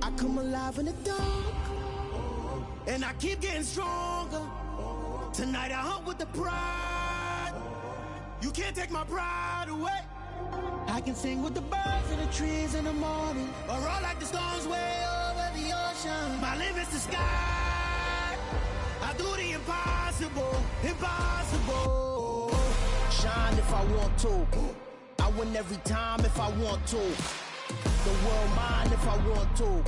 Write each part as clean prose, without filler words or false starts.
I come alive in the dark, and I keep getting stronger. Tonight I hunt with the pride. You can't take my pride away. I can sing with the birds in the trees in the morning, or roll like the storms way over the ocean. My limits the sky. I do the impossible, impossible. Shine if I want to. I win every time if I want to. The world mine if I want to.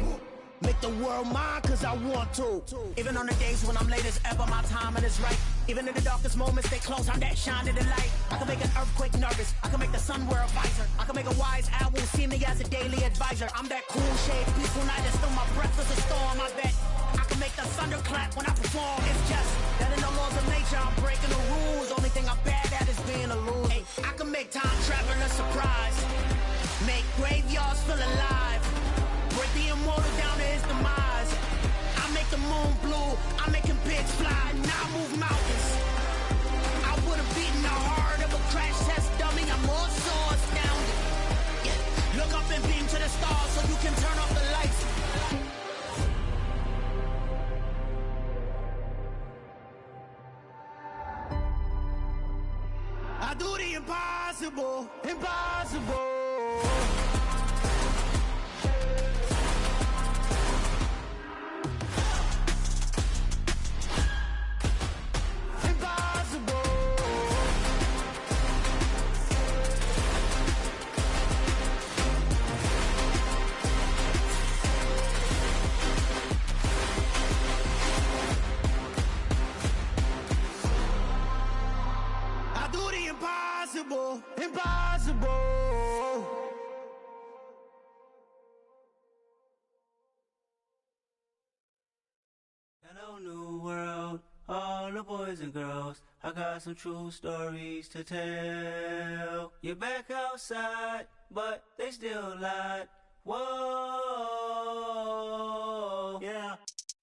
Make the world mine cause I want to. Even on the days when I'm late as ever, my timing is right. Even in the darkest moments, stay close, I'm that shine of the light. I can make an earthquake nervous, I can make the sun wear a visor. I can make a wise owl see me as a daily advisor. I'm that cool shade, peaceful night, and still my breath is a storm. I bet I can make the thunder clap when I perform. It's just that in the laws of nature, I'm breaking the rules. Only thing I'm bad at is being a loser. Hey, I can make time travel a surprise. Make graveyards feel alive. Break the immortal down to his demise. I make the moon blue, I make him pigs fly. Now I move mountains. I would've beaten the heart of a crash test dummy. I'm more so astounded. Yeah. Look up and beam to the stars so you can turn off the lights. I do the impossible, impossible. Impossible, impossible. Hello, new world, all the boys and girls. I got some true stories to tell. You're back outside, but they still lied. Whoa, yeah.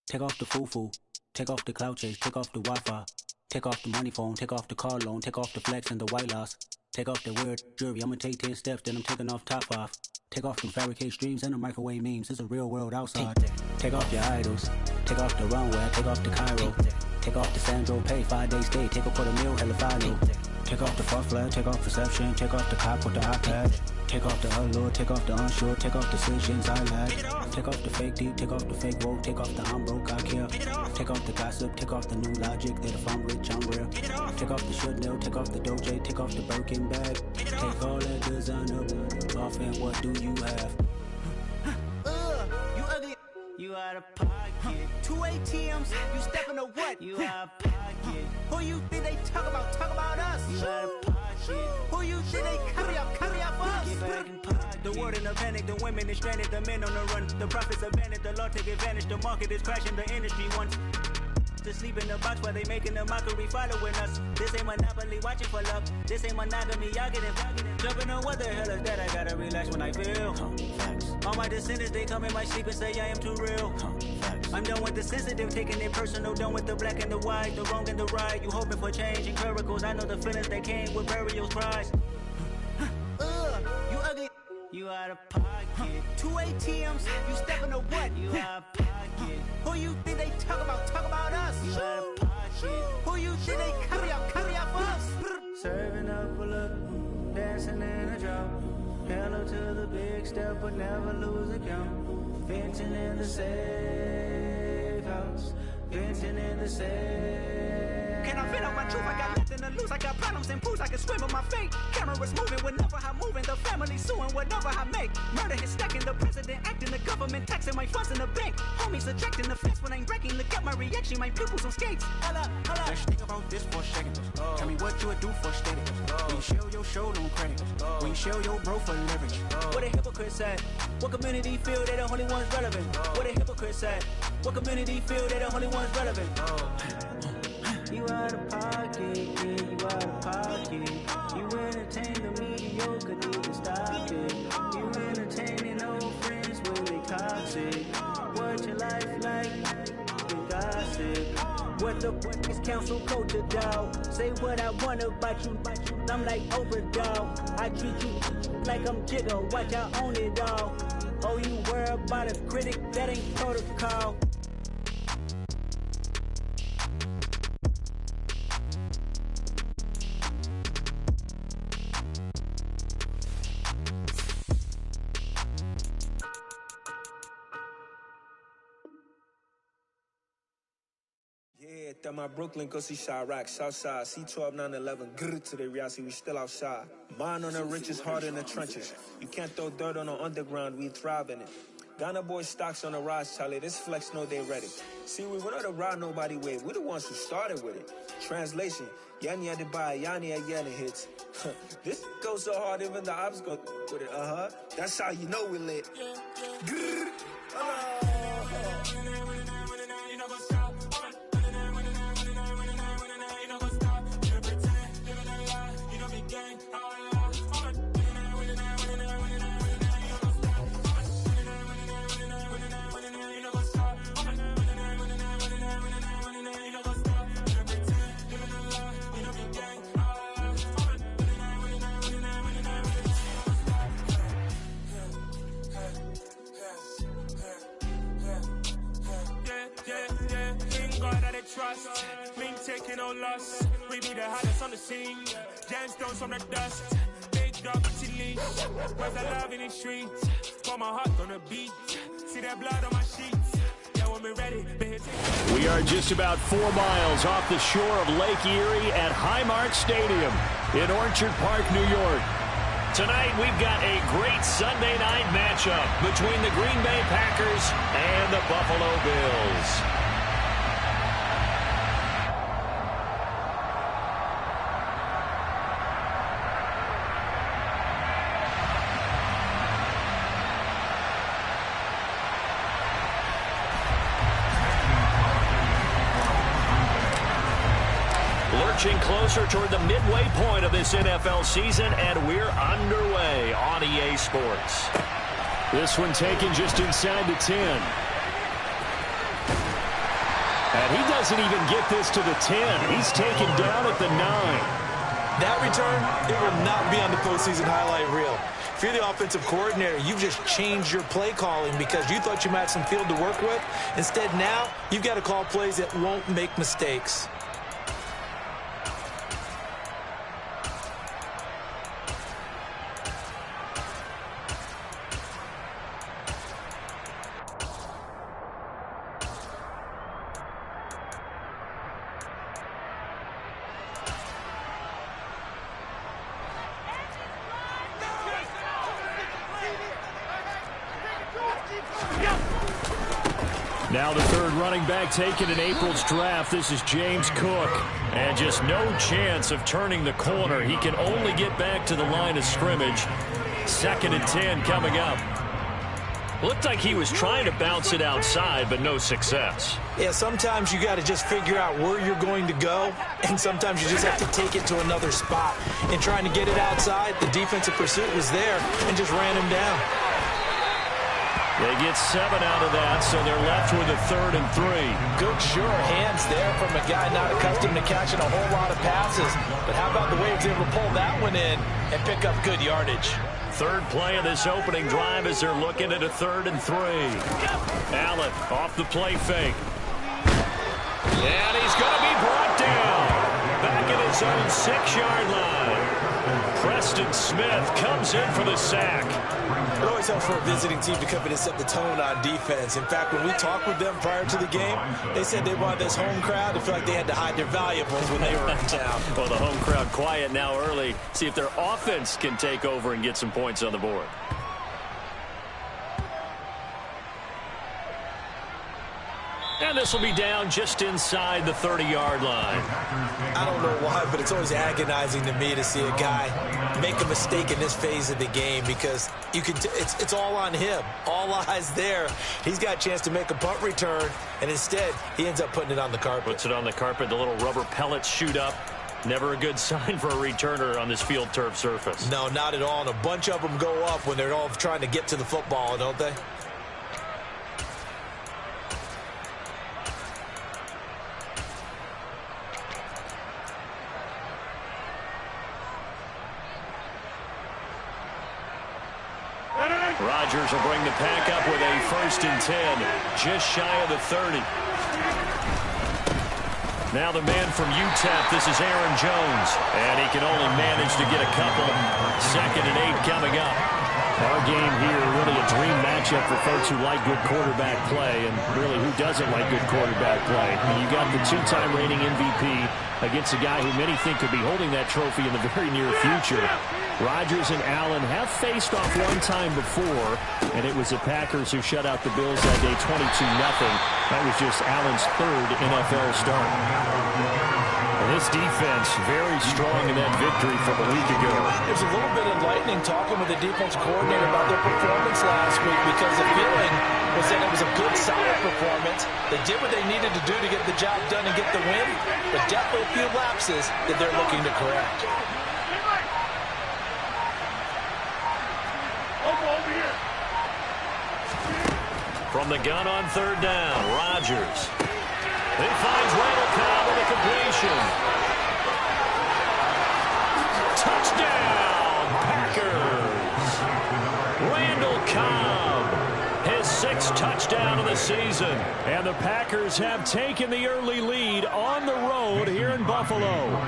Take off the foo-foo, take off the cloud chase, take off the Wi-Fi. Take off the money phone, take off the car loan, take off the flex and the white loss. Take off the weird jewelry, I'ma take 10 steps, then I'm taking off top off. Take off them fabricated streams and the microwave memes, it's a real world outside. Take off your idols, take off the runway, take off the Cairo. Take off the Sandro Pay, 5 days stay, take a $250,000, hella follow. Take off the far flag, take off perception, take off the cop with the iPad. Take off the allure, take off the unsure, take off decisions I lack. Take off the fake deep, take off the fake woke, take off the I'm broke, I care. Take off the gossip, take off the new logic that if I'm rich, I'm real. Take off the should know, take off the Doja, take off the Birkin bag. Take all that designer off and what do you have? You ugly. You out of pocket. 2 ATMs, you stepping to what? You out of pocket. Who you think they talk about? Talk about us. You out of pocket. Who you think they carry up us? Get back in pocket. The world in a panic, the women is stranded, the men on the run. The profits abandoned, the law take advantage. The market is crashing, the industry wants to sleep in the box while they making a mockery following us. This ain't Monopoly, watching for love. This ain't monogamy, y'all get it. Jumping on what the hell is that? I gotta relax when I feel. All my descendants, they come in my sleep and say I am too real. I'm done with the sensitive, taking it personal. Done with the black and the white, the wrong and the right. You hoping for change and miracles. I know the feelings that came with burial cries. You ugly. You out of pocket. 2 ATMs, you stepping to what? You out of pocket. Who you think they talk about? Talk about us. You out of pocket. Who you think they carry up us? Serving up a look, dancing in a drop. Hello to the big step, but never lose a count. Venting in the safe house. Venting in the safe. Can I vent out my truth? I got nothing to lose. I got problems and pools. I can swim with my fate. Cameras moving whenever I'm moving. The family suing whatever I make. Murder is stacking. The president acting. The government taxing my funds in the bank. Homies ejecting the fence when I'm wrecking. Look at my reaction. My pupils on skates. Holla, holla. Let's think about this for a second. Tell me what you would do for steady. When you show your show, no credit. When you show your bro for leverage. What a hypocrite said. What community feel they the only ones relevant? What a hypocrite said. What community feel they the only ones relevant? You out of pocket, yeah, you out of pocket. You entertain the mediocre, need to stop it. You entertaining old friends when they toxic. What your life like? You gossip. What the fuck is council culture, dog? Say what I want about you. I'm like Oprah, dog. I treat you like I'm Jigga. Watch I own it, dog. Oh, you worry about a critic, that ain't protocol. Yeah, that my Brooklyn, go see Chirac, Southside, C12, 911, grrr to the reality, we still outside. Mine on the riches, hard in the trenches. You can't throw dirt on the underground, we thrive in it. Ghana boys stocks on the rise, Charlie, this flex know they ready. See, we went on the ride nobody with, we're the ones who started with it. Translation, Yani had to buy, Yani again it hits. This goes so hard, even the ops go with it, That's how you know we lit. Grrr, Trust, me taking no loss. We be the hottest on the scene. Gemstones from the dust. Big dog leash. Where's the love in the streets? Pour my heart on the beat. See that blood on my sheets. Yeah, when we ready, we are just about 4 miles off the shore of Lake Erie at Highmark Stadium in Orchard Park, New York. Tonight, we've got a great Sunday night matchup between the Green Bay Packers and the Buffalo Bills. Lurching closer toward the midway point of this NFL season, and we're underway on EA Sports. This one taken just inside the 10. And he doesn't even get this to the 10. He's taken down at the 9. That return, it will not be on the postseason highlight reel. If you're the offensive coordinator, you've just changed your play calling because you thought you might have some field to work with. Instead, now, you've got to call plays that won't make mistakes. Now the third running back taken in April's draft. This is James Cook. And just no chance of turning the corner. He can only get back to the line of scrimmage. 2nd and 10 coming up. Looked like he was trying to bounce it outside, but no success. Yeah, sometimes you got to just figure out where you're going to go, and sometimes you just have to take it to another spot. In trying to get it outside, the defensive pursuit was there and just ran him down. They get 7 out of that, so they're left with a 3rd and 3. Good, sure hands there from a guy not accustomed to catching a whole lot of passes. But how about the way he was able to pull that one in and pick up good yardage? Third play of this opening drive as they're looking at a 3rd and 3. Allen off the play fake. And he's going to be brought down. Back at his own 6-yard line. Preston Smith comes in for the sack. It always helps for a visiting team to come in and set the tone on defense. In fact, when we talked with them prior to the game, they said they wanted this home crowd to feel like they had to hide their valuables when they were in town. Well, the home crowd quiet now early. See if their offense can take over and get some points on the board. And this will be down just inside the 30-yard line. I don't know why, but it's always agonizing to me to see a guy make a mistake in this phase of the game because you can. It's all on him. All eyes there. He's got a chance to make a punt return, and instead he ends up putting it on the carpet. Puts it on the carpet. The little rubber pellets shoot up. Never a good sign for a returner on this field turf surface. No, not at all. And a bunch of them go up when they're all trying to get to the football, don't they? Rodgers will bring the pack up with a 1st and 10, just shy of the 30. Now the man from UTEP, this is Aaron Jones, and he can only manage to get a couple. 2nd and 8 coming up. Our game here, really a dream matchup for folks who like good quarterback play, and really who doesn't like good quarterback play. You got the 2-time reigning MVP against a guy who many think could be holding that trophy in the very near future. Rodgers and Allen have faced off one time before, and it was the Packers who shut out the Bills that day 22-0. That was just Allen's 3rd NFL start. And this defense very strong in that victory from a week ago. It was a little bit enlightening talking with the defense coordinator about their performance last week, because the feeling was that it was a good, solid performance. They did what they needed to do to get the job done and get the win, but definitely a few lapses that they're looking to correct. From the gun on 3rd down, Rodgers. He finds Randall Cobb with a completion. Touchdown, Packers. Randall Cobb, his 6th touchdown of the season. And the Packers have taken the early lead on the road here in Buffalo.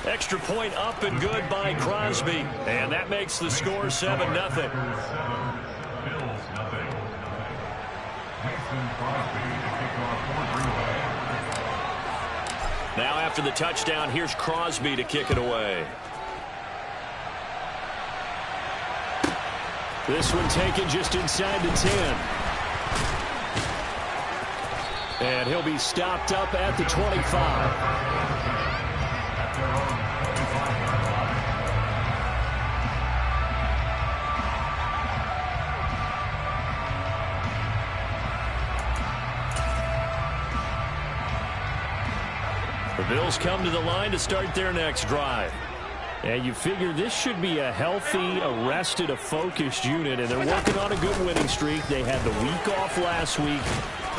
Extra point up and good by Crosby. And that makes the score 7-0. Now after the touchdown, here's Crosby to kick it away. This one taken just inside the 10. And he'll be stopped up at the 25. The Bills come to the line to start their next drive. And you figure this should be a healthy, a rested, a focused unit, and they're working on a good winning streak. They had the week off last week.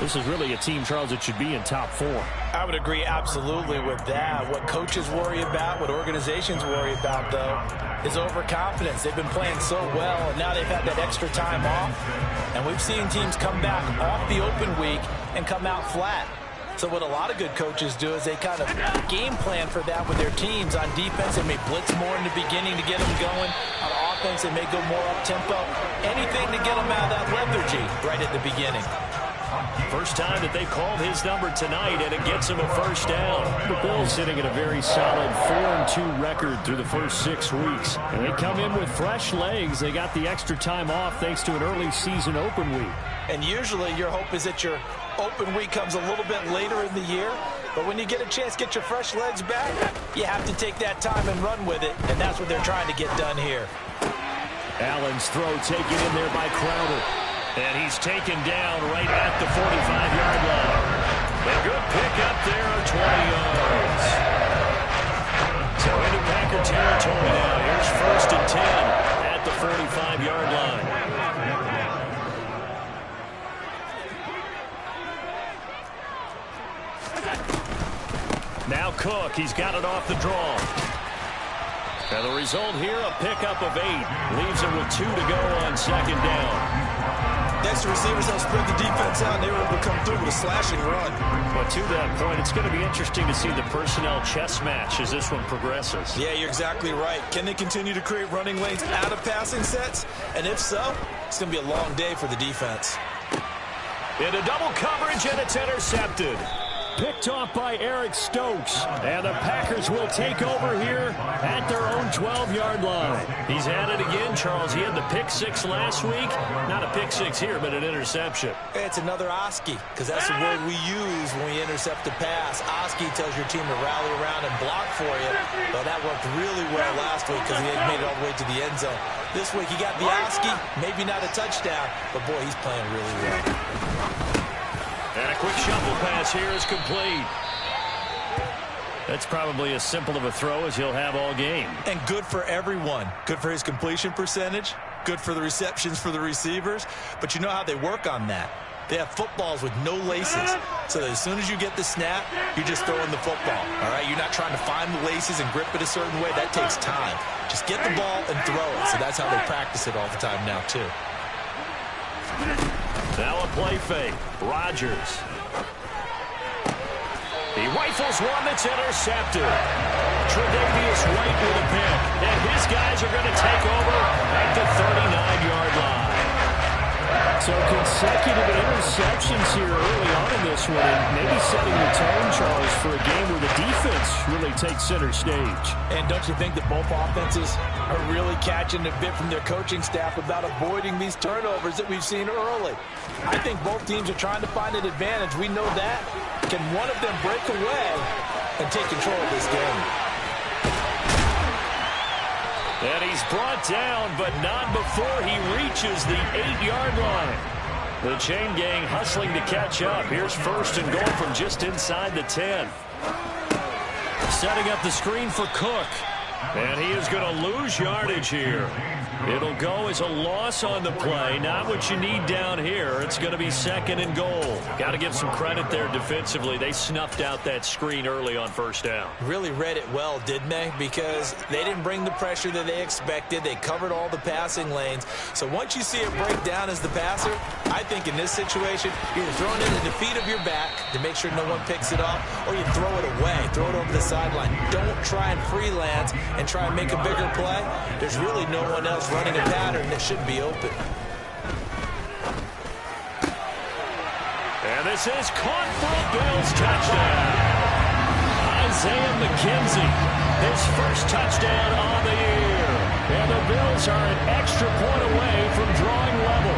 This is really a team, Charles, that should be in top 4. I would agree absolutely with that. What coaches worry about, what organizations worry about, though, is overconfidence. They've been playing so well, and now they've had that extra time off. And we've seen teams come back off the open week and come out flat. So what a lot of good coaches do is they kind of game plan for that with their teams. On defense, they may blitz more in the beginning to get them going. On offense, they may go more up-tempo. Anything to get them out of that lethargy right at the beginning. First time that they've called his number tonight, and it gets him a 1st down. The Bills sitting at a very solid 4-2 record through the first 6 weeks. And they come in with fresh legs. They got the extra time off thanks to an early season open week. And usually your hope is that your open week comes a little bit later in the year. But when you get a chance to get your fresh legs back, you have to take that time and run with it. And that's what they're trying to get done here. Allen's throw taken in there by Crowder. And he's taken down right at the 45-yard line. A good pick up there on 20 yards. So into Packer territory now. Here's 1st and 10 at the 45-yard line. Now Cook, he's got it off the draw. And the result here, a pickup of 8. Leaves him with 2 to go on 2nd down. Next, the receivers have spread the defense out, and they were able to come through with a slashing run. But to that point, it's going to be interesting to see the personnel chess match as this one progresses. Yeah, you're exactly right. Can they continue to create running lanes out of passing sets? And if so, it's going to be a long day for the defense. Into double coverage, and it's intercepted. Picked off by Eric Stokes. And the Packers will take over here at their own 12-yard line. He's at it again, Charles. He had the pick 6 last week. Not a pick 6 here, but an interception. It's another Oski, because that's the word we use when we intercept a pass. Oski tells your team to rally around and block for you. Well, that worked really well last week because he had made it all the way to the end zone. This week he got the Oski, maybe not a touchdown, but boy, he's playing really well. And a quick shuffle pass here is complete. That's probably as simple of a throw as he'll have all game. And good for everyone. Good for his completion percentage. Good for the receptions for the receivers. But you know how they work on that. They have footballs with no laces. So that as soon as you get the snap, you're just throwing the football. All right? You're not trying to find the laces and grip it a certain way. That takes time. Just get the ball and throw it. So that's how they practice it all the time now, too. Now a play fake. Rodgers. He rifles one that's intercepted. Tre'Davious White with a pick. And his guys are going to take over at the 39-yard line. So consecutive interceptions here early on in this one, and maybe setting the tone, Charles, for a game where the defense really takes center stage. And don't you think that both offenses are really catching a bit from their coaching staff about avoiding these turnovers that we've seen early? I think both teams are trying to find an advantage. We know that. Can one of them break away and take control of this game? And he's brought down, but not before he reaches the 8-yard line. The chain gang hustling to catch up. Here's first and goal from just inside the 10. Setting up the screen for Cook. And he is going to lose yardage here. It'll go as a loss on the play. Not what you need down here. It's going to be second and goal. Got to give some credit there defensively. They snuffed out that screen early on first down. Really read it well, didn't they? Because they didn't bring the pressure that they expected. They covered all the passing lanes. So once you see it break down as the passer, I think in this situation, you're throwing it at the feet of your back to make sure no one picks it off, or you throw it away, throw it over the sideline. Don't try and freelance and try and make a bigger play. There's really no one else running a pattern that should be open. And this is caught for a Bills touchdown. Isaiah McKenzie, his first touchdown on the year. And the Bills are an extra point away from drawing level.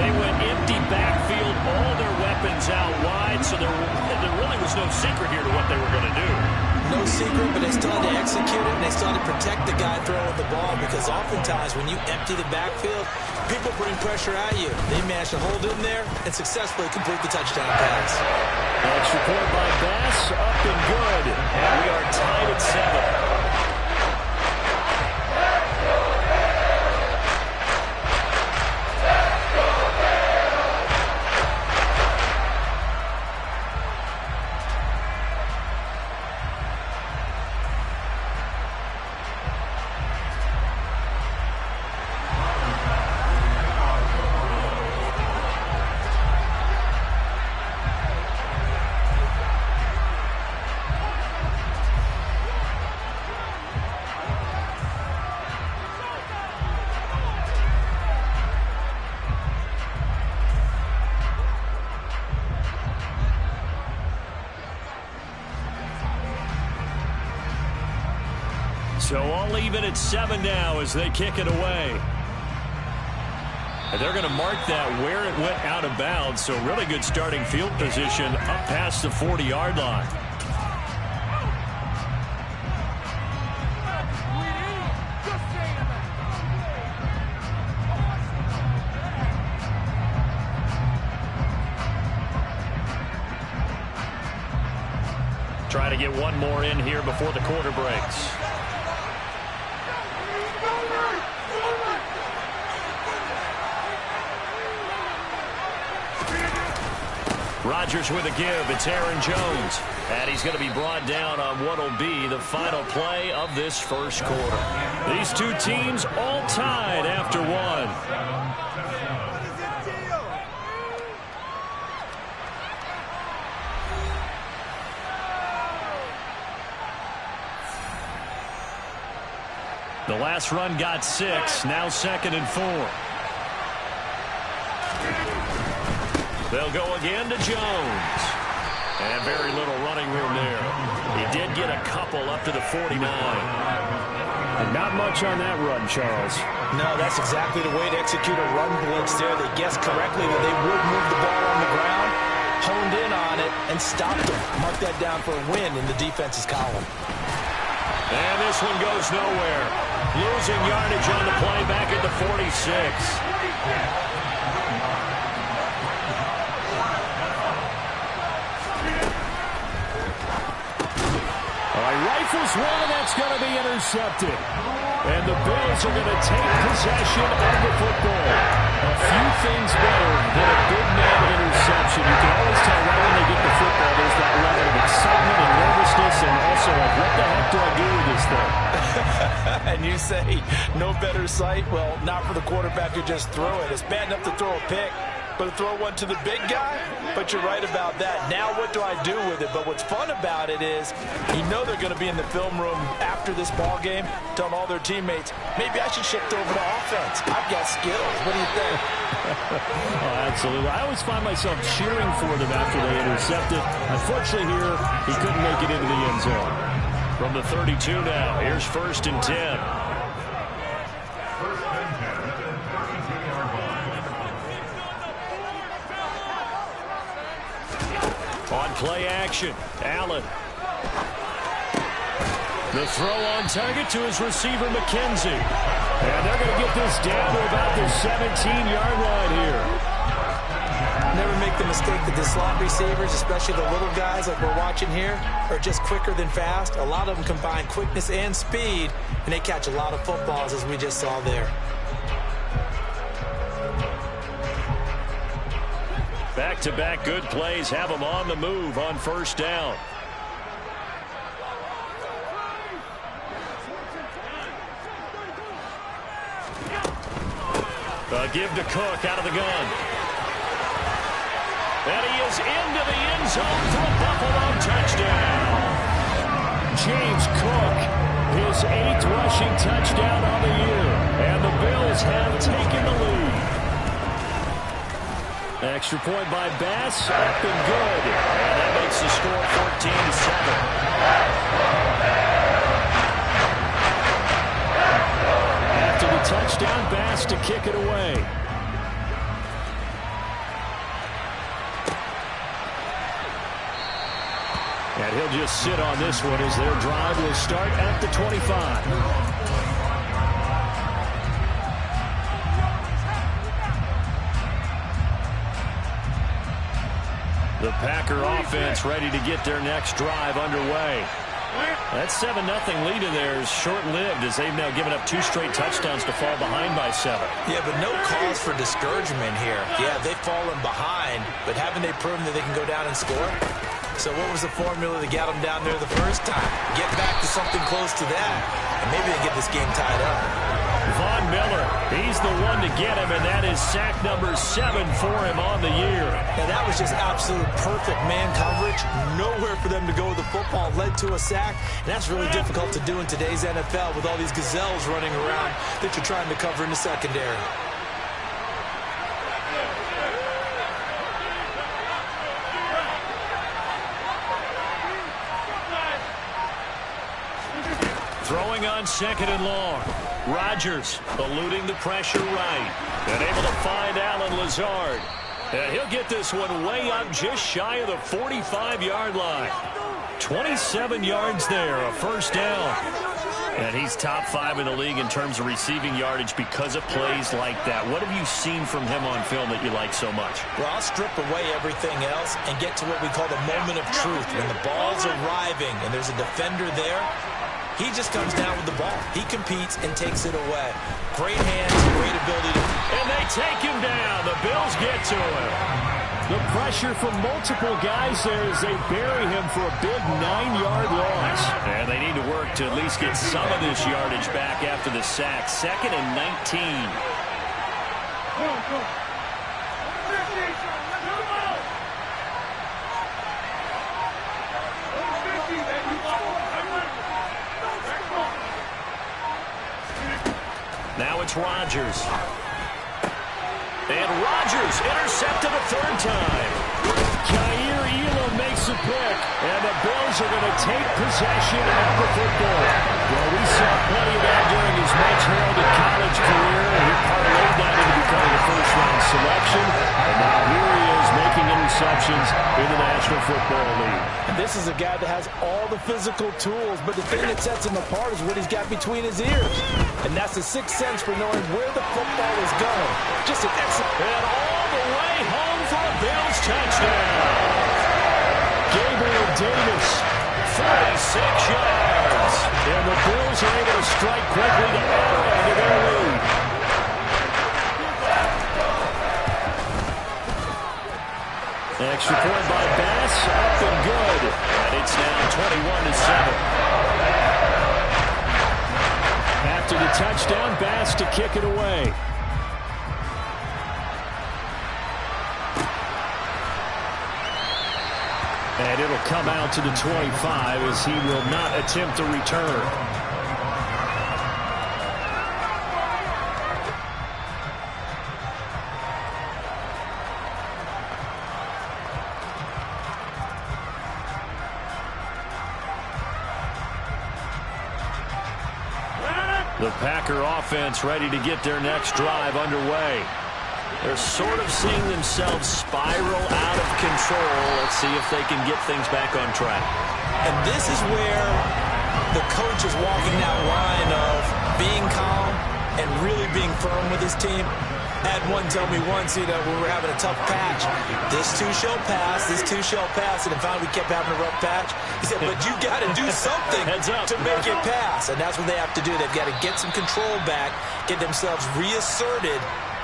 They went empty backfield, all their weapons out wide, so there really was no secret here to what they were going to do. No secret, but they still had to execute it, and they still had to protect the guy throwing the ball, because oftentimes when you empty the backfield, people bring pressure at you. They managed to hold in there and successfully complete the touchdown pass. Extra point by Bass, up and good. And we are tied at 7. So all even at 7 now as they kick it away. And they're going to mark that where it went out of bounds. So really good starting field position up past the 40-yard line. Try to get one more in here before the quarter breaks. Rodgers with a give. It's Aaron Jones. And he's going to be brought down on what will be the final play of this first quarter. These two teams all tied after one. The last run got 6. Now 2nd and 4. They'll go again to Jones. And very little running room there. He did get a couple up to the 49. And not much on that run, Charles. No, that's exactly the way to execute a run blitz there. They guessed correctly that they would move the ball on the ground, honed in on it, and stopped them. Mark that down for a win in the defense's column. And this one goes nowhere. Losing yardage on the play back at the 46. rifles one, and that's going to be intercepted. And the Bills are going to take possession of the football. A few things better than a big man interception. You can always tell right when they get the football, there's that level of excitement and nervousness, and also like, what the heck do I do with this thing? And you say, no better sight? Well, not for the quarterback to just throw it. It's bad enough to throw a pick, but to throw one to the big guy? But you're right about that. Now what do I do with it? But what's fun about it is you know they're going to be in the film room after this ball game telling all their teammates, maybe I should shift over to offense. I've got skills. What do you think? Oh, absolutely. I always find myself cheering for them after they intercept it. Unfortunately here, he couldn't make it into the end zone. From the 32 now, here's 1st and 10. On play action, Allen. The throw on target to his receiver, McKenzie. And they're going to get this down to about the 17-yard line here. Never make the mistake that the slot receivers, especially the little guys like we're watching here, are just quicker than fast. A lot of them combine quickness and speed, and they catch a lot of footballs, as we just saw there. Back-to-back good plays have them on the move on 1st down. A give to Cook out of the gun. And he is into the end zone for a Buffalo touchdown. James Cook, his 8th rushing touchdown on the year. And the Bills have taken the lead. Extra point by Bass, up and good. And that makes the score 14-7. After the touchdown, Bass to kick it away. And he'll just sit on this one as their drive will start at the 25. The Packer offense ready to get their next drive underway. That 7-0 lead of theirs short-lived as they've now given up 2 straight touchdowns to fall behind by 7. Yeah, but no cause for discouragement here. Yeah, they've fallen behind, but haven't they proven that they can go down and score? So what was the formula that got them down there the first time? Get back to something close to that, and maybe they get this game tied up. Von Miller, he's the one to get him, and that is sack number 7 for him on the year. And that was just absolute perfect man coverage. Nowhere for them to go with the football. Led to a sack, and that's really difficult to do in today's NFL with all these gazelles running around that you're trying to cover in the secondary. Throwing on 2nd and long. Rodgers eluding the pressure right. And able to find Allen Lazard. And he'll get this one way up just shy of the 45-yard line. 27 yards there, a 1st down. And he's top 5 in the league in terms of receiving yardage because of plays like that. What have you seen from him on film that you like so much? Well, I'll strip away everything else and get to what we call the moment of truth. When the ball's arriving and there's a defender there, he just comes down with the ball. He competes and takes it away. Great hands, great ability to... And they take him down. The Bills get to him. The pressure from multiple guys there as they bury him for a big 9-yard loss. And they need to work to at least get some of this yardage back after the sack. 2nd and 19. Now it's Rodgers. And Rodgers intercepted a 3rd time. Jair Elam makes a pick. And the Bills are going to take possession of the football. Well, we saw plenty of that during his much-heralded college career. He parlayed that into becoming a first-round selection. And now here he is making interceptions in the National Football League. And this is a guy that has all the physical tools, but the thing that sets him apart is what he's got between his ears. And that's the 6th sense for knowing where the football is going. Just an excellent... And all the way home for a Bills touchdown. Gabriel Davis, 46 yards. And the Bills are able to strike quickly to add on to their lead. Extra point by Bass, up and good. And it's now 21-7. After the touchdown, Bass to kick it away. And it'll come out to the 25 as he will not attempt a return. The Packer offense ready to get their next drive underway. They're sort of seeing themselves spiral out of control. Let's see if they can get things back on track. And this is where the coach is walking that line of being calm and really being firm with his team. I had one tell me once, when we were having a tough patch, this too shall pass, this too shall pass, and finally we kept having a rough patch. He said, but you got to do something to make it pass, and that's what they have to do. They've got to get some control back, get themselves reasserted,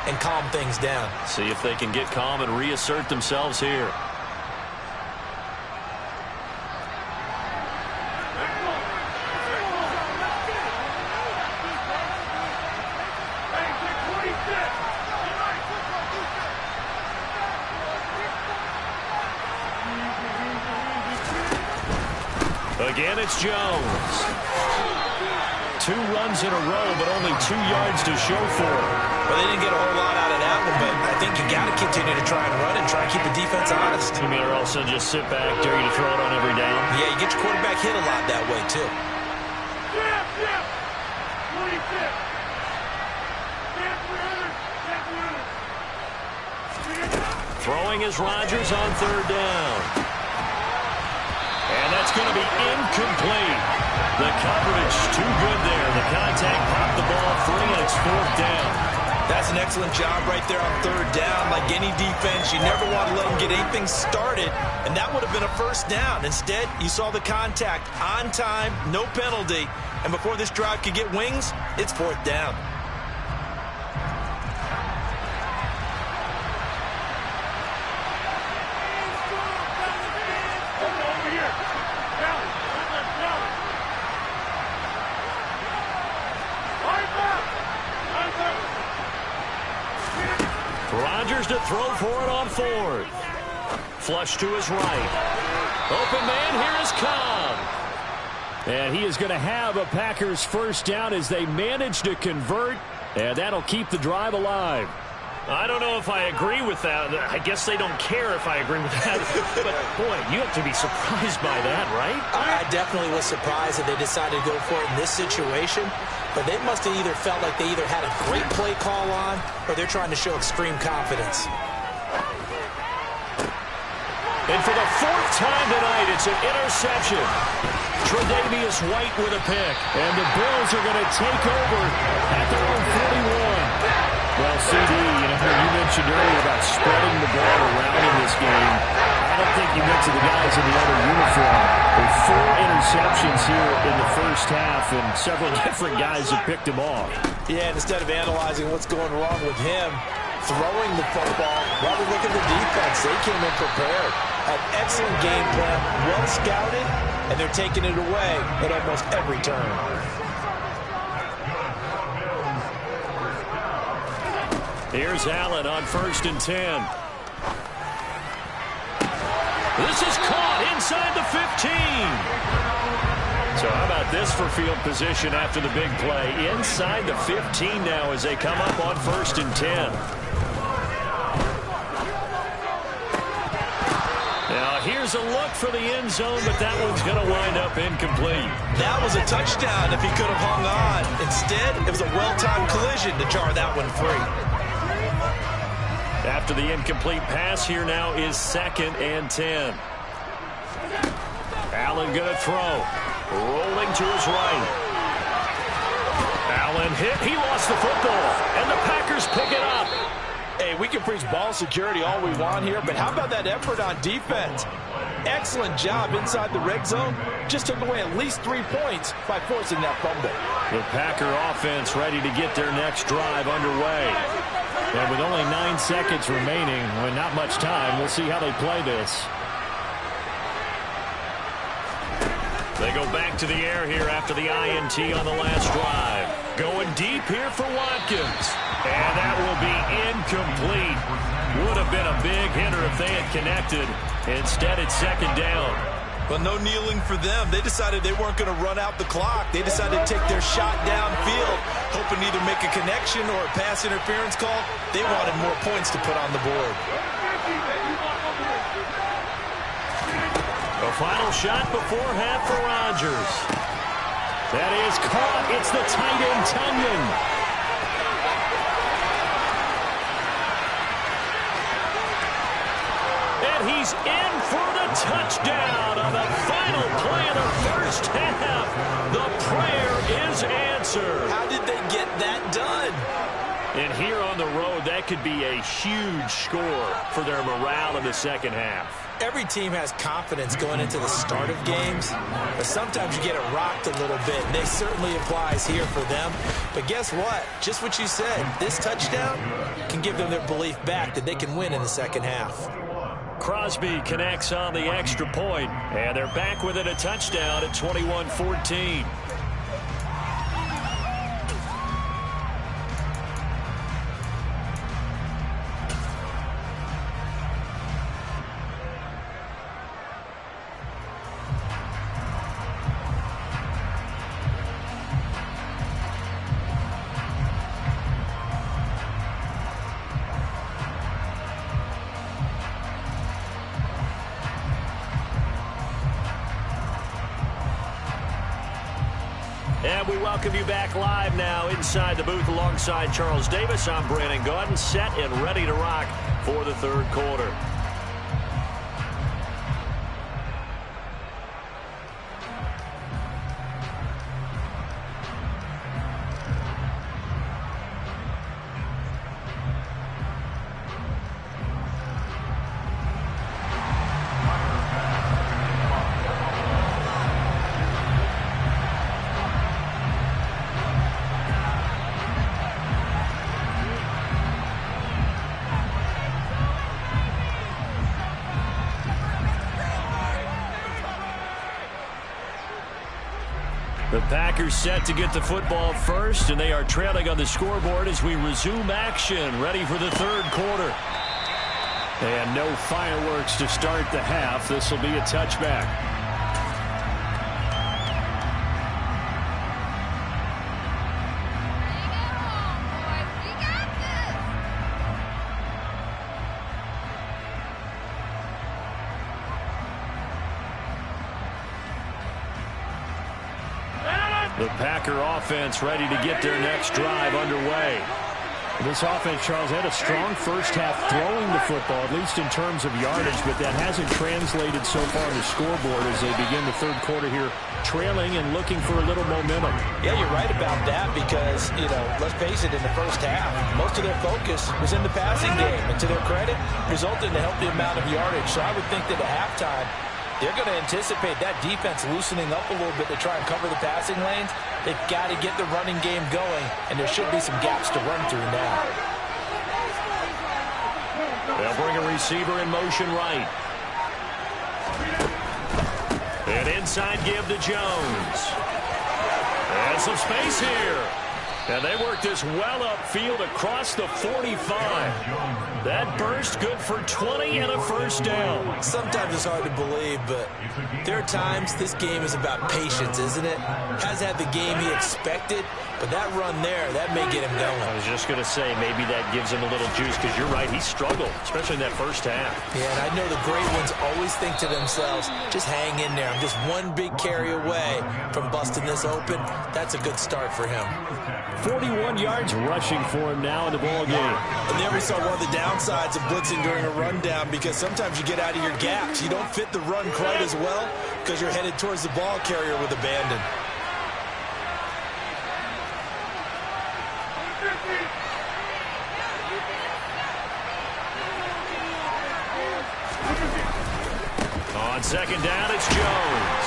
and calm things down. See if they can get calm and reassert themselves here. Again, it's Jones. 2 runs in a row, but only 2 yards to show for it. Well, they didn't get a whole lot out of that one, but I think you got to continue to try and run and try and keep the defense honest. You mean, or also just sit back, dare you to throw it on every down? Yeah, you get your quarterback hit a lot that way, too. Throwing is Rodgers on 3rd down. And that's going to be incomplete. The coverage too good there. The contact popped the ball free, and it's 4th down. That's an excellent job right there on 3rd down. Like any defense, you never want to let them get anything started, and that would have been a 1st down. Instead, you saw the contact on time, no penalty, and before this drive could get wings, it's 4th down. Rodgers to throw for it on 4th. Flush to his right. Open man, here is Cobb. And he is going to have a Packers 1st down as they manage to convert, and that'll keep the drive alive. I don't know if I agree with that. I guess they don't care if I agree with that. But, boy, you have to be surprised by that, right? I definitely was surprised that they decided to go for it in this situation. But they must have either felt like they either had a great play call on or they're trying to show extreme confidence. And for the 4th time tonight, it's an interception. Tre'Davious White with a pick. And the Bills are going to take over at their own 41. Well, CD, you mentioned earlier about spreading the ball around in this game. I don't think you went to the guys in the other uniform. There are 4 interceptions here in the 1st half, and several different guys have picked him off. Yeah, and instead of analyzing what's going wrong with him, throwing the football, while we look at the defense, they came in prepared. An excellent game plan, well scouted, and they're taking it away at almost every turn. Here's Allen on 1st and 10. This is caught inside the 15. So how about this for field position after the big play? Inside the 15 now as they come up on 1st and 10. Now here's a look for the end zone, but that one's going to wind up incomplete. That was a touchdown if he could have hung on. Instead, it was a well-timed collision to jar that one free. After the incomplete pass, here now is 2nd and 10. Allen going to throw. Rolling to his right. Allen hit. He lost the football. And the Packers pick it up. Hey, we can preach ball security all we want here, but how about that effort on defense? excellent job inside the red zone. Just took away at least 3 points by forcing that fumble. The Packer offense ready to get their next drive underway. And with only 9 seconds remaining, not much time, we'll see how they play this. They go back to the air here after the INT on the last drive. Going deep here for Watkins. And that will be incomplete. Would have been a big hitter if they had connected. Instead, it's second down. But no kneeling for them. They decided they weren't going to run out the clock. They decided to take their shot downfield, hoping to either make a connection or a pass interference call. They wanted more points to put on the board. The final shot before half for Rodgers. That is caught. It's the tight end, Tunyon. And he's in for the touchdown on the final play of the first half. The prayer is answered. How did they get that done? And here on the road, that could be a huge score for their morale in the second half. Every team has confidence going into the start of games, but sometimes you get it rocked a little bit, and they certainly applies here for them. But guess what? Just what you said, this touchdown can give them their belief back that they can win in the second half. Crosby connects on the extra point, and they're back within a touchdown at 21-14. And we welcome you back live now inside the booth alongside Charles Davis. I'm Brandon Gaudin, set and ready to rock for the third quarter. The Packers set to get the football first, and they are trailing on the scoreboard as we resume action, ready for the third quarter. And no fireworks to start the half. This will be a touchback. The Packer offense ready to get their next drive underway. This offense, Charles, had a strong first half throwing the football, at least in terms of yardage, but that hasn't translated so far on the scoreboard as they begin the third quarter here, trailing and looking for a little momentum. Yeah, you're right about that because, let's face it, in the first half, most of their focus was in the passing game, and to their credit, resulted in a healthy amount of yardage. So I would think that at halftime, they're going to anticipate that defense loosening up a little bit to try and cover the passing lanes. They've got to get the running game going, and there should be some gaps to run through now. They'll bring a receiver in motion right. And inside give to Jones. And some space here. And they work this well upfield across the 45. That burst good for 20 and a first down. Sometimes it's hard to believe, but there are times this game is about patience, isn't it? Has had the game he expected, but that run there, that may get him going. I was just going to say, maybe that gives him a little juice, because you're right, he struggled, especially in that first half. Yeah, and I know the great ones always think to themselves, just hang in there. I'm just one big carry away from busting this open. That's a good start for him. 41 yards rushing for him now in the ball game. And there we saw one of the downsides of blitzing during a rundown, because sometimes you get out of your gaps. You don't fit the run quite as well because you're headed towards the ball carrier with abandon. On second down, it's Jones.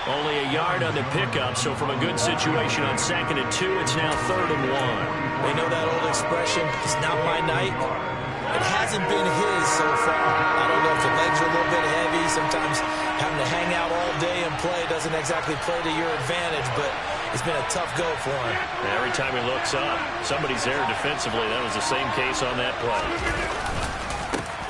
Only a yard on the pickup, so from a good situation on 2nd and 2, it's now 3rd and 1. They know that old expression, it's not my night. It hasn't been his so far. I don't know if the legs are a little bit heavy. Sometimes having to hang out all day and play doesn't exactly play to your advantage, but it's been a tough go for him. Every time he looks up, somebody's there defensively. That was the same case on that play.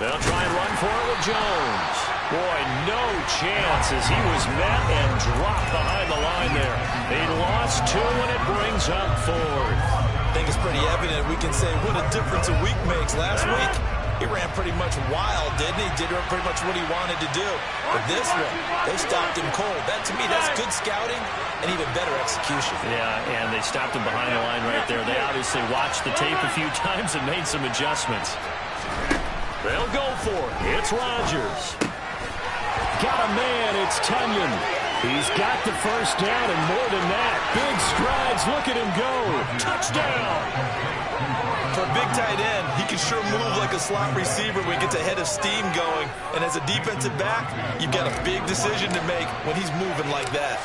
They'll try and run for it with Jones. Boy, no chance as he was met and dropped behind the line there. He lost 2 and it brings up 4th. I think it's pretty evident we can say what a difference a week makes. Last week, he ran pretty much wild, didn't he? Did pretty much what he wanted to do. But this one, they stopped him cold. That, to me, that's good scouting and even better execution. Yeah, and they stopped him behind the line right there. They obviously watched the tape a few times and made some adjustments. They'll go for it. It's Rodgers. Got a man. It's Tunyon. He's got the first down, and more than that, big strides. Look at him go. Touchdown. For a big tight end, he can sure move like a slot receiver when he gets a head of steam going. And as a defensive back, you've got a big decision to make when he's moving like that.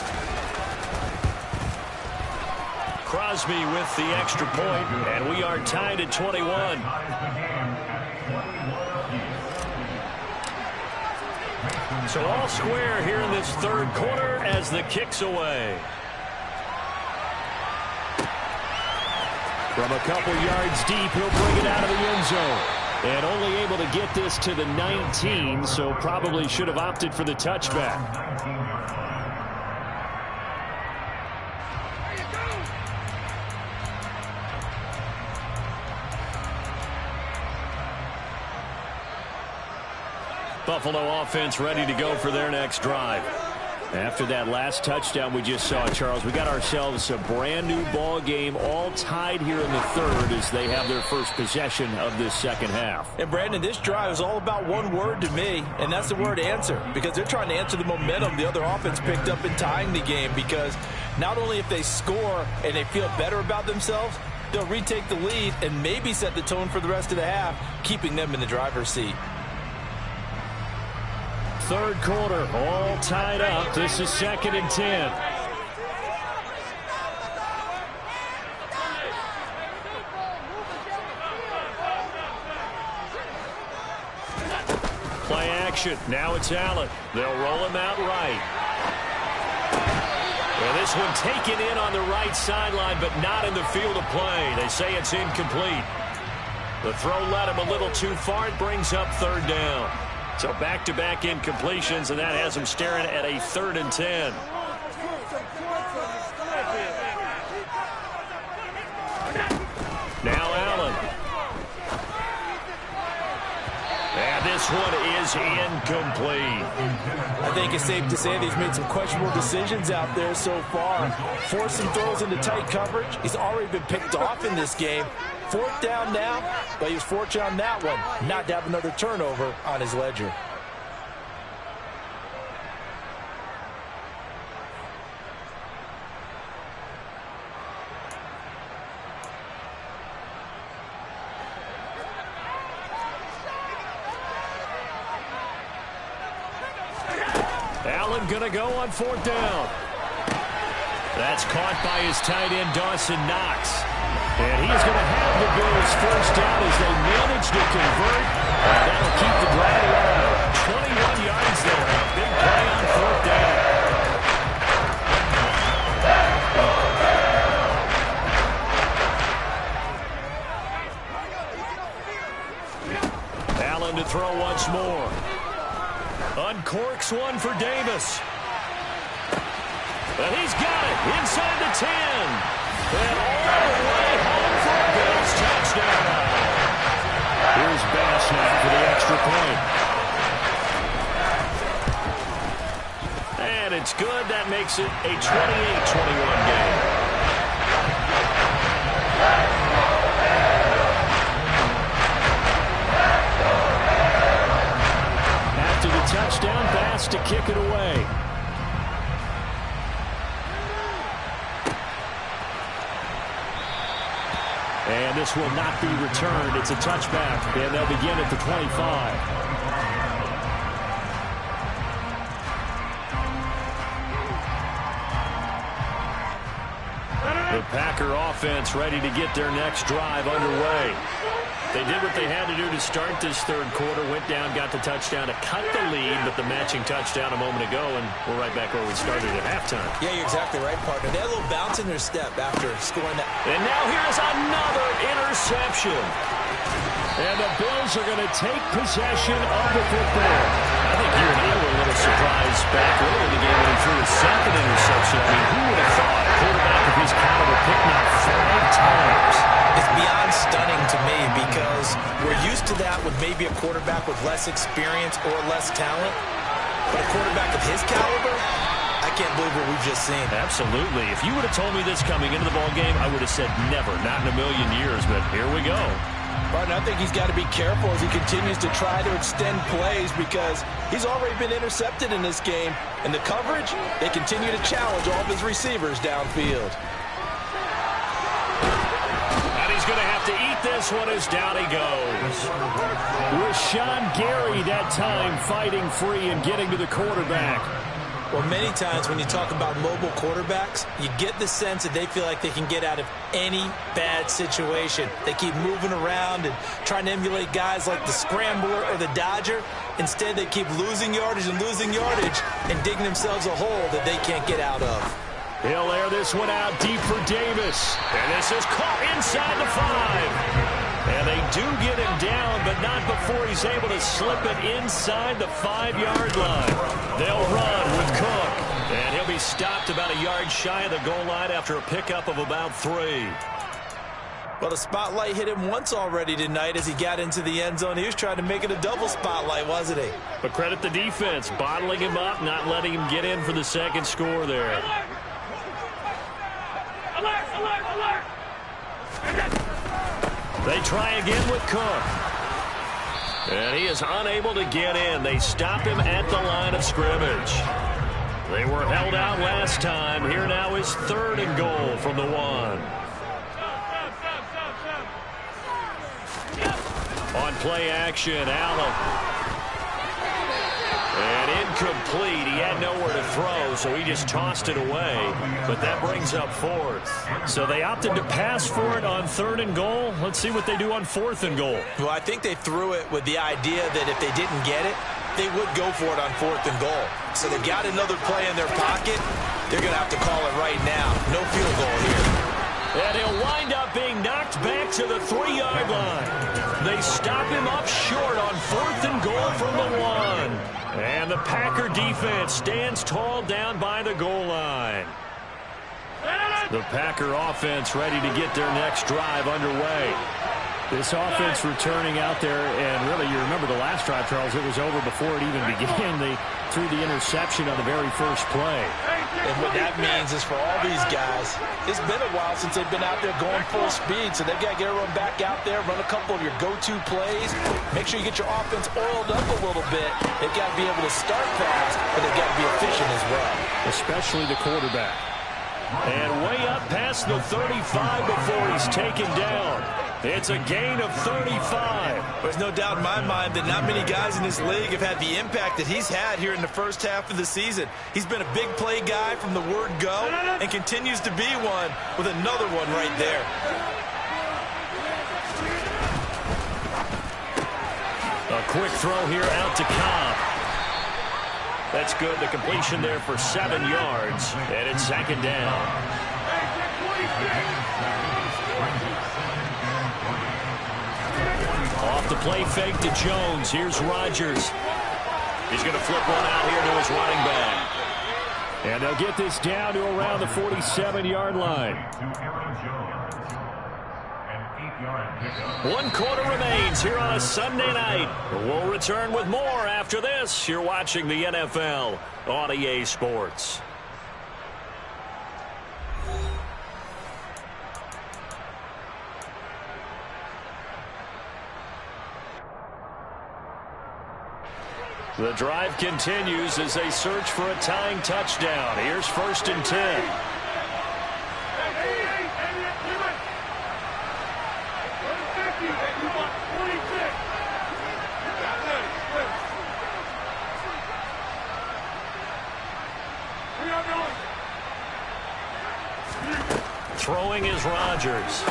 Crosby with the extra point, and we are tied at 21. So all square here in this 3rd quarter as the kick's away. From a couple yards deep, he'll bring it out of the end zone. And only able to get this to the 19, so probably should have opted for the touchback. Buffalo offense ready to go for their next drive. After that last touchdown we just saw, Charles, we got ourselves a brand new ball game, all tied here in the 3rd as they have their first possession of this 2nd half. And Brandon, this drive is all about one word to me, and that's the word answer, because they're trying to answer the momentum the other offense picked up in tying the game, because not only if they score and they feel better about themselves, they'll retake the lead and maybe set the tone for the rest of the half, keeping them in the driver's seat. 3rd quarter, all tied up. This is 2nd and 10. Play action. Now it's Allen. They'll roll him out right. Well, this one taken in on the right sideline, but not in the field of play. They say it's incomplete. The throw led him a little too far. It brings up 3rd down. So back-to-back incompletions, and that has him staring at a 3rd and 10. Now Allen. And this one is incomplete. I think it's safe to say that he's made some questionable decisions out there so far. Forced some throws into tight coverage. He's already been picked off in this game. 4th down now, but he was fortunate on that one not to have another turnover on his ledger. Allen gonna go on 4th down. That's caught by his tight end, Dawson Knox. And he's going to have the Bills first down as they manage to convert. And that'll keep the drive alive. 21 yards there. Big play on 4th down. Allen to throw once more. Uncorks one for Davis. And he's got it inside the 10. And all the way home for a Bills touchdown. Here's Bass now for the extra point. And it's good. That makes it a 28-21 game. After the touchdown, Bass to kick it away. And this will not be returned. It's a touchback, and they'll begin at the 25. The Packer offense ready to get their next drive underway. They did what they had to do to start this third quarter, went down, got the touchdown to cut the lead, but the matching touchdown a moment ago, and we're right back where we started at halftime. Yeah, you're exactly right, partner. They had a little bounce in their step after scoring that. And now here's another interception. And the Bills are going to take possession of the football. I think you and I were a little surprised back early in the game when he threw his second interception. I mean, who would have thought a quarterback of his caliber picked up 5 times? It's beyond stunning to me because we're used to that with maybe a quarterback with less experience or less talent. But a quarterback of his caliber, I can't believe what we've just seen. Absolutely. If you would have told me this coming into the ballgame, I would have said never, not in a million years, but here we go. Martin, I think he's got to be careful as he continues to try to extend plays because he's already been intercepted in this game. And the coverage, they continue to challenge all of his receivers downfield. He's going to have to eat this one as down he goes. Rashawn Gary that time fighting free and getting to the quarterback. Well, many times when you talk about mobile quarterbacks, you get the sense that they feel like they can get out of any bad situation. They keep moving around and trying to emulate guys like the Scrambler or the Dodger. Instead, they keep losing yardage and digging themselves a hole that they can't get out of. He'll air this one out deep for Davis. And this is caught inside the 5. And they do get him down, but not before he's able to slip it inside the 5-yard line. They'll run with Cook. And he'll be stopped about a yard shy of the goal line after a pickup of about 3. Well, the spotlight hit him once already tonight as he got into the end zone. He was trying to make it a double spotlight, wasn't he? But credit the defense, bottling him up, not letting him get in for the second score there. They try again with Cook. And he is unable to get in. They stop him at the line of scrimmage. They were held out last time. Here now is 3rd and goal from the 1. On play action, Allen. And incomplete. He had nowhere to throw, so he just tossed it away. But that brings up 4th. So they opted to pass for it on 3rd and goal. Let's see what they do on 4th and goal. Well, I think they threw it with the idea that if they didn't get it, they would go for it on 4th and goal. So they've got another play in their pocket. They're going to have to call it right now. No field goal here. And he'll wind up being knocked back to the 3-yard line. They stop him up short on 4th and goal from the 1. And the Packer defense stands tall down by the goal line. The Packer offense ready to get their next drive underway. This offense returning out there, and really, you remember the last drive, Charles, it was over before it even began. They threw the interception on the very first play. And what that means is for all these guys, it's been a while since they've been out there going full speed, so they've got to get everyone back out there, run a couple of your go-to plays, make sure you get your offense oiled up a little bit. They've got to be able to start fast, but they've got to be efficient as well. Especially the quarterback. And way up past the 35 before he's taken down. It's a gain of 35. There's no doubt in my mind that not many guys in this league have had the impact that he's had here in the first half of the season. He's been a big play guy from the word go and continues to be one with another one right there. A quick throw here out to Cobb. That's good. The completion there for 7 yards. And it's 2nd down. Off the play fake to Jones. Here's Rodgers. He's going to flip one out here to his running back. And they'll get this down to around the 47-yard line. 1 quarter remains here on a Sunday night. We'll return with more after this. You're watching the NFL on EA Sports. The drive continues as they search for a tying touchdown. Here's 1st and 10. Throwing is Rodgers.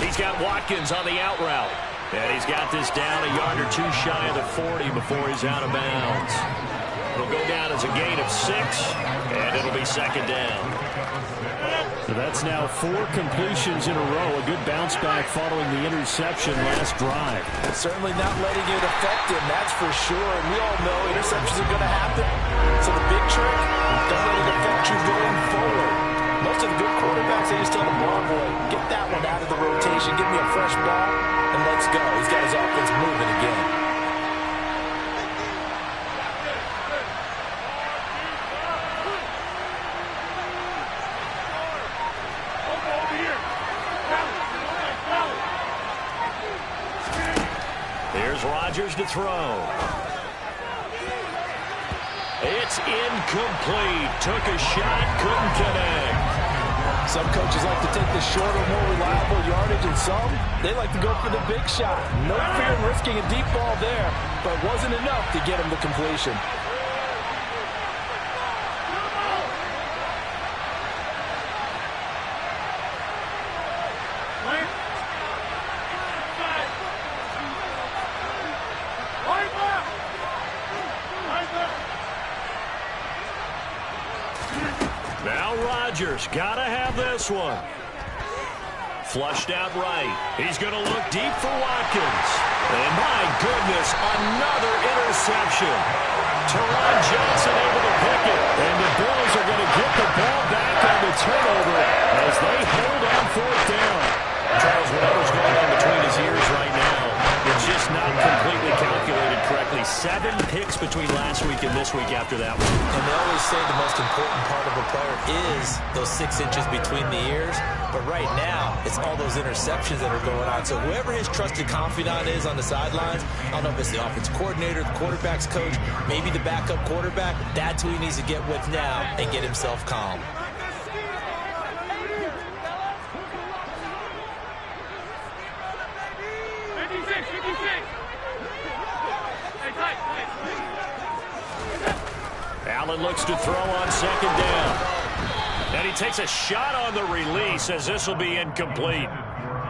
He's got Watkins on the out route. And he's got this down a yard or two shy of the 40 before he's out of bounds. It'll go down as a gain of 6, and it'll be second down. So that's now 4 completions in a row. A good bounce back following the interception last drive. Certainly not letting it affect him, that's for sure. And we all know interceptions are going to happen. So the big trick, don't let it affect you going forward. Most of the good quarterbacks, they just tell the ball boy, get that one out of the rotation, give me a fresh ball, and let's go. He's got his offense moving again. Here's Rodgers to throw. It's incomplete. Took a shot, couldn't connect. Some coaches like to take the shorter, more reliable yardage, and some, they like to go for the big shot. No fear in risking a deep ball there, but it wasn't enough to get him the completion. Now Rodgers, gotta have this one. Flushed out right. He's going to look deep for Watkins. And my goodness, another interception. Teron Johnson able to pick it. And the Bills are going to get the ball back on the turnover as they hold on 4th down. Charles, whatever's going on between his ears right now, it's just not completely calculated correctly. 7 picks between last week and this week after that one. And they always say the most important part of a player is those 6 inches between the ears. But right now, it's all those interceptions that are going on. So whoever his trusted confidant is on the sidelines, I don't know if it's the offensive coordinator, the quarterback's coach, maybe the backup quarterback, that's who he needs to get with now and get himself calm. Allen looks to throw on 2nd down. And he takes a shot on the release as this will be incomplete.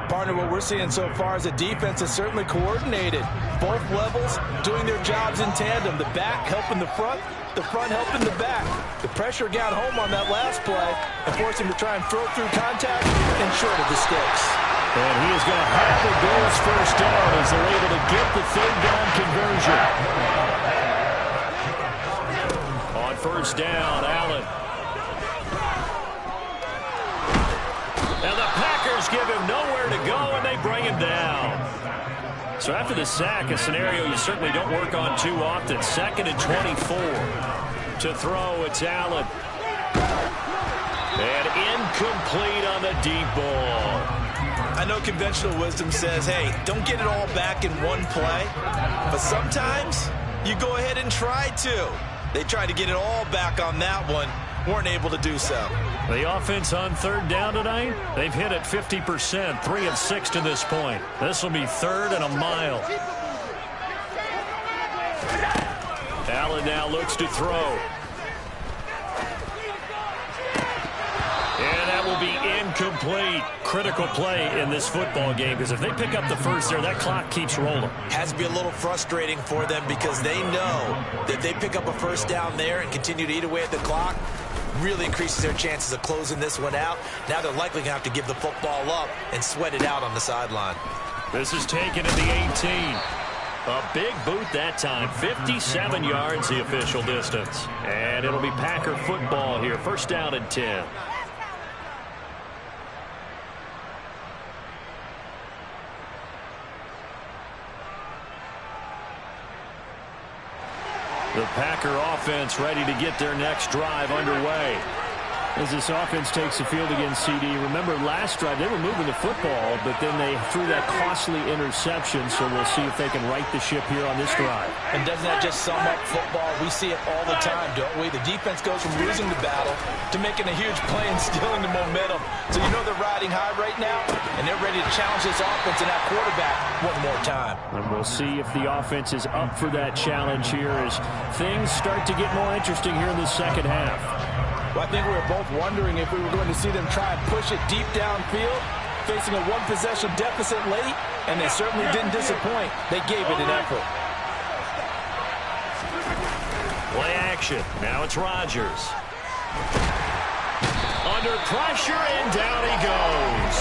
Partner, what we're seeing so far is the defense is certainly coordinated. Both levels doing their jobs in tandem. The back helping the front helping the back. The pressure got home on that last play and forced him to try and throw through contact and short of the sticks. And he is going to have the Bills' first down as they're able to get the 3rd down conversion. On 1st down, Allen. And the Packers give him nowhere to go, and they bring him down. So after the sack, a scenario you certainly don't work on too often. 2nd and 24. To throw, it's Allen. And incomplete on the deep ball. I know conventional wisdom says, hey, don't get it all back in one play. But sometimes you go ahead and try to. They tried to get it all back on that one. Weren't able to do so. The offense on 3rd down tonight, they've hit it 50%, 3 of 6 to this point. This will be 3rd and a mile. Allen now looks to throw. And that will be incomplete. Critical play in this football game, because if they pick up the first there, that clock keeps rolling. Has to be a little frustrating for them because they know that they pick up a first down there and continue to eat away at the clock, really increases their chances of closing this one out. Now they're likely going to have to give the football up and sweat it out on the sideline. This is taken at the 18. A big boot that time. 57 yards the official distance. And it'll be Packer football here. 1st down and 10. The Packer offense ready to get their next drive underway. As this offense takes the field against CD, remember last drive they were moving the football, but then they threw that costly interception, so we'll see if they can right the ship here on this drive. And doesn't that just sum up football? We see it all the time, don't we? The defense goes from losing the battle to making a huge play and stealing the momentum. So you know they're riding high right now, and they're ready to challenge this offense and that quarterback one more time. And we'll see if the offense is up for that challenge here as things start to get more interesting here in the second half. Well, I think we were both wondering if we were going to see them try and push it deep downfield, facing a one-possession deficit late, and they certainly didn't disappoint. They gave it an effort. Play action. Now it's Rodgers. Under pressure, and down he goes.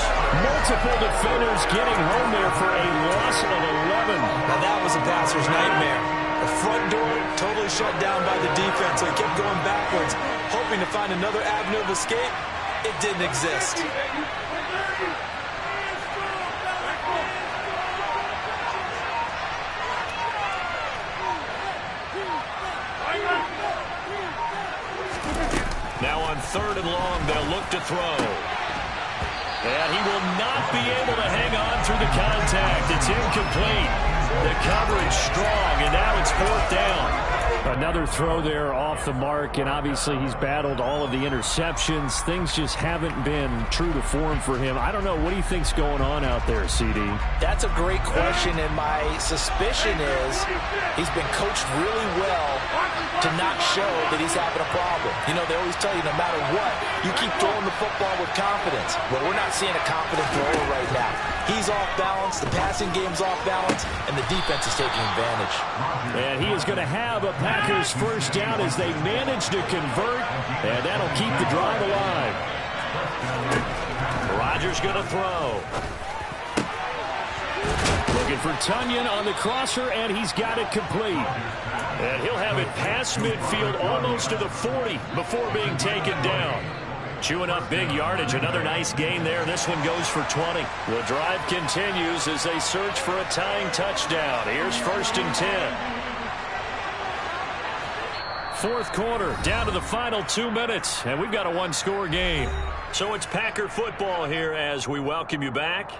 Multiple defenders getting home there for a loss of 11. Now that was a passer's nightmare. The front door totally shut down by the defense, so he kept going backwards, hoping to find another avenue of escape. It didn't exist. Now on 3rd and long, they'll look to throw. And he will not be able to hang on through the contact. It's incomplete. The coverage strong, and now it's 4th down. Another throw there off the mark, and obviously he's battled all of the interceptions. Things just haven't been true to form for him. I don't know. What do you think's going on out there, CD? That's a great question, and my suspicion is he's been coached really well to not show that he's having a problem. You know, they always tell you no matter what, you keep throwing the football with confidence. Well, we're not seeing a confident thrower right now. He's off balance, the passing game's off balance, and the defense is taking advantage. And he is going to have a Packers first down as they manage to convert, and that'll keep the drive alive. Rodgers going to throw. Looking for Tunyon on the crosser, and he's got it complete. And he'll have it past midfield almost to the 40 before being taken down. Chewing up big yardage. Another nice gain there. This one goes for 20. The drive continues as they search for a tying touchdown. Here's 1st and 10. 4th quarter, down to the final 2 minutes, and we've got a one-score game. So it's Packer football here as we welcome you back.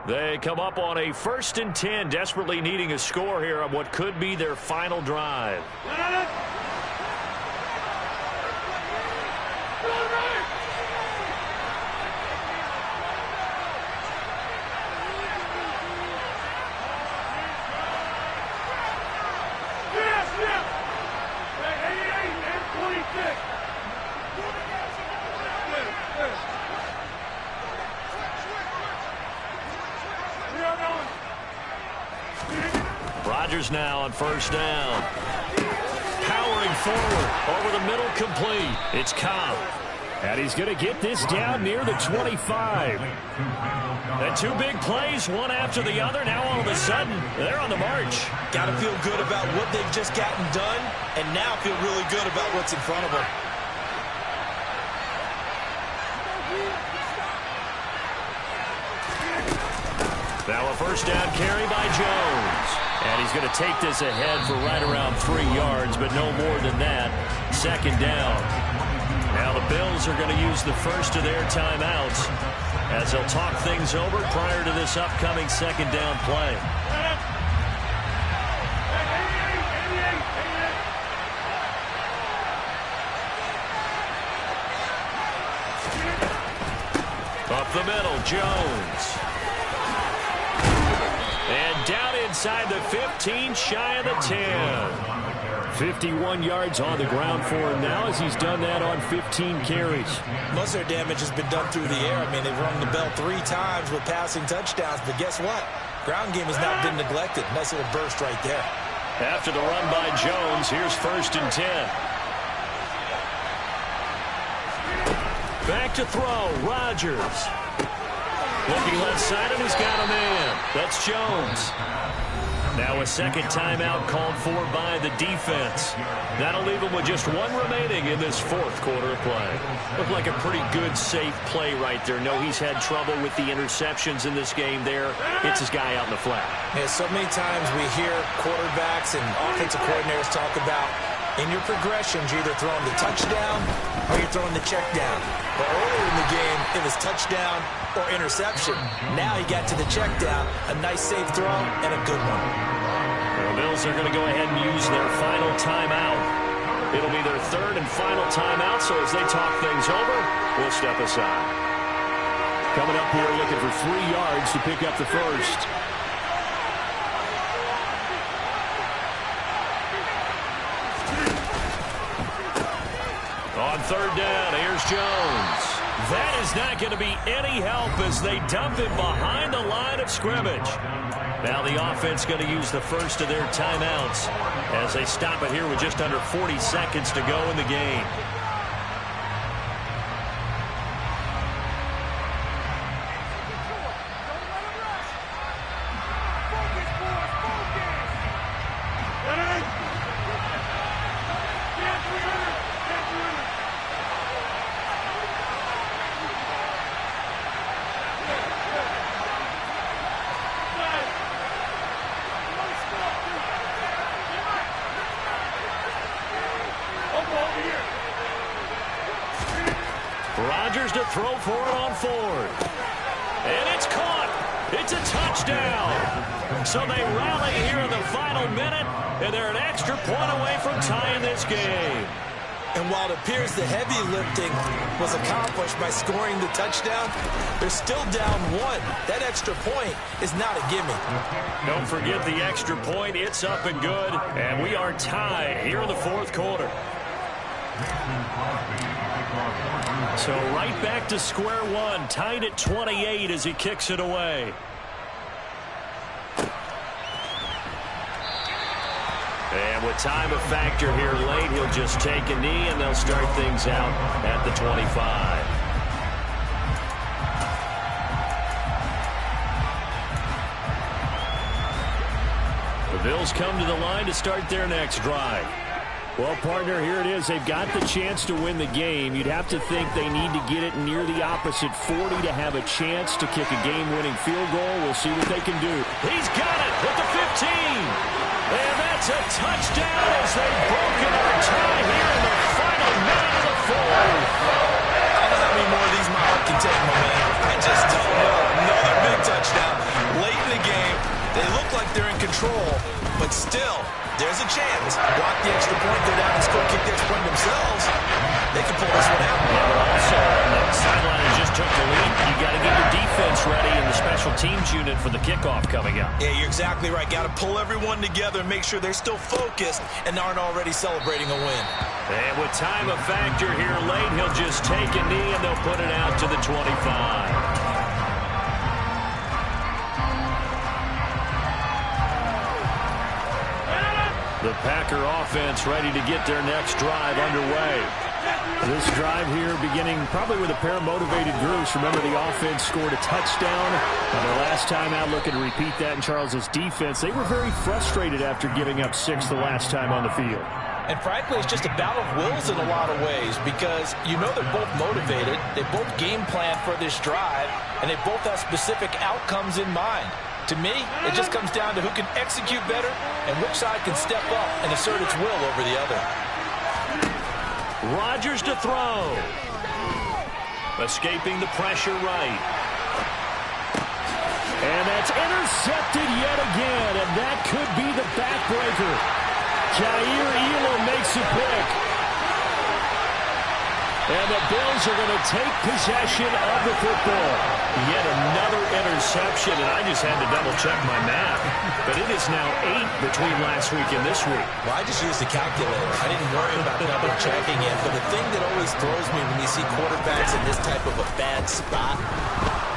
They come up on a 1st and 10, desperately needing a score here on what could be their final drive. Rodgers now on 1st down. Powering forward, over the middle, complete. It's Cobb. And he's going to get this down near the 25. And 2 big plays, one after the other. Now all of a sudden, they're on the march. Got to feel good about what they've just gotten done, and now feel really good about what's in front of them. Now a 1st down carry by Jones. And he's going to take this ahead for right around 3 yards, but no more than that. 2nd down. Now the Bills are going to use the first of their timeouts as they'll talk things over prior to this upcoming 2nd down play. Up the middle, Jones. And down inside the 15, shy of the 10. 51 yards on the ground for him now as he's done that on 15 carries. Most of their damage has been done through the air. I mean, they've rung the bell 3 times with passing touchdowns, but guess what? Ground game has not been neglected. Nice little burst right there. After the run by Jones, here's 1st and 10. Back to throw, Rodgers. Looking left side, and he's got a man. That's Jones. Now a 2nd timeout called for by the defense. That'll leave him with just 1 remaining in this 4th quarter of play. Looked like a pretty good, safe play right there. No, he's had trouble with the interceptions in this game there. It's his guy out in the flat. Yeah, so many times we hear quarterbacks and offensive coordinators talk about in your progressions, you're either throwing the touchdown or you're throwing the check down. But earlier in the game, it was touchdown or interception. Now he got to the check down, a nice safe throw, and a good one. The Bills are going to go ahead and use their final timeout. It'll be their 3rd and final timeout, so as they talk things over, we'll step aside. Coming up here looking for 3 yards to pick up the first. On third down. Here's Jones. That is not going to be any help as they dump him behind the line of scrimmage. Now the offense going to use the first of their timeouts as they stop it here with just under 40 seconds to go in the game. Rodgers to throw for it on Ford. And it's caught. It's a touchdown. So they rally here in the final minute, and they're an extra point away from tying this game. And while it appears the heavy lifting was accomplished by scoring the touchdown, they're still down one. That extra point is not a gimme. Don't forget the extra point. It's up and good. And we are tied here in the fourth quarter. So right back to square one, tied at 28 as he kicks it away. And with time a factor here late, he'll just take a knee and they'll start things out at the 25. The Bills come to the line to start their next drive. Well, partner, here it is. They've got the chance to win the game. You'd have to think they need to get it near the opposite 40 to have a chance to kick a game-winning field goal. We'll see what they can do. He's got it with the 15. And that's a touchdown as they've broken our tie here in the final minute of the fourth. I don't know how many more of these my heart can take, my man. I just don't know. Another big touchdown late in the game. They look like they're in control, but still, there's a chance. Block the extra point, go down and score, kick the extra point themselves. They can pull this one out. Yeah, but also, the sideline just took the lead. You got to get your defense ready in the special teams unit for the kickoff coming up. Yeah, you're exactly right. Got to pull everyone together and make sure they're still focused and aren't already celebrating a win. And with time a factor here late, he'll just take a knee and they'll put it out to the 25. The Packer offense ready to get their next drive underway. This drive here beginning probably with a pair of motivated groups. Remember, the offense scored a touchdown. Their last time out, looking to repeat that in Charles's defense. They were very frustrated after giving up 6 the last time on the field. And frankly, it's just a battle of wills in a lot of ways because you know they're both motivated. They both game plan for this drive, and they both have specific outcomes in mind. To me, it just comes down to who can execute better and which side can step up and assert its will over the other. Rodgers to throw. Escaping the pressure right. And that's intercepted yet again, and that could be the backbreaker. Jair Elam makes a pick. And the Bills are going to take possession of the football. Yet another interception, and I just had to double-check my math. But it is now 8 between last week and this week. Well, I just used the calculator. I didn't worry about double-checking it. But the thing that always throws me when you see quarterbacks in this type of a bad spot,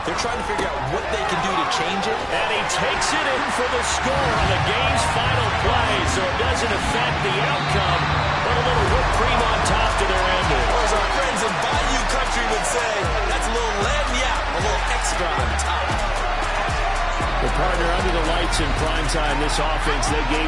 they're trying to figure out what they can do to change it. And he takes it in for the score on the game's final play, so it doesn't affect the outcome. But a little whipped cream on top to their ending. Or as our friends in Bayou Country would say, that's a little lagniappe, a little extra on top. The partner under the lights in primetime, this offense, they gave